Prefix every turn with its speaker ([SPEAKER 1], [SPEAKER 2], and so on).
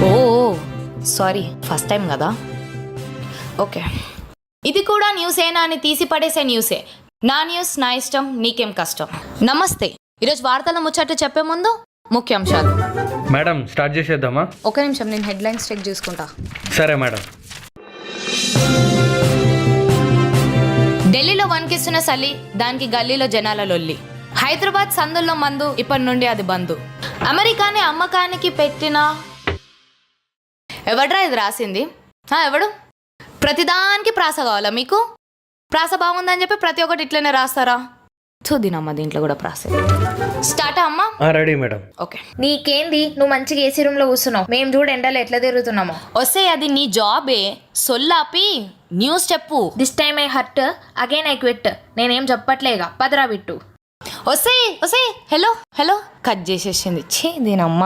[SPEAKER 1] ఓ sorry, first time కదా. Okay, ఇది కూడా న్యూసేనా అని తీసి పడేసే న్యూసే. నా న్యూస్ నా ఇష్టం, నీకేం కష్టం. నమస్తే, ఈరోజు వార్తల ముచ్చట చెప్పే ముందు ముఖ్యాంశాలు.
[SPEAKER 2] మేడం స్టార్ట్ చేసేద్దామా?
[SPEAKER 1] ఒక నిమిషం, నేను హెడ్లైన్స్ చెక్ చేసుకుంటా.
[SPEAKER 2] సరే మేడం.
[SPEAKER 1] ఢిల్లీలో వణికిస్తున్న చలి, దానికి గల్లీలో జనాల లొల్లి. హైదరాబాద్ సందుల్లో మందు, ఇప్పటి నుండి అది బందు. అమెరికాని అమ్మకానికి పెట్టిన ఎవడ్రా ఇది రాసింది? ఎవడు? ప్రతిదానికి ప్రాస కావాలా మీకు? ప్రాస బాగుందని చెప్పి ప్రతి ఒక్కటి ఇట్లనే రాస్తారా? చూదినమ్మా, దీంట్లో కూడా ప్రాస. స్టార్ట్ అమ్మా?
[SPEAKER 2] Ready madam.
[SPEAKER 1] ఓకే.
[SPEAKER 3] నీకేంది, నువ్వు మంచిగా ఏసీ రూమ్ లో కూర్చున్నావు, మేము చూడు ఎండలో ఎట్లా తిరుగుతున్నామో.
[SPEAKER 1] వస్తే అది నీ జాబే, సొల్లాపి న్యూస్ చెప్పు.
[SPEAKER 3] This time I hurt, again I quit. నేనేం చెప్పట్లేగా, పదరా బిట్టు.
[SPEAKER 1] వస్తే హలో హలో కట్ చేసేసింది. ఛీ దీనమ్మా.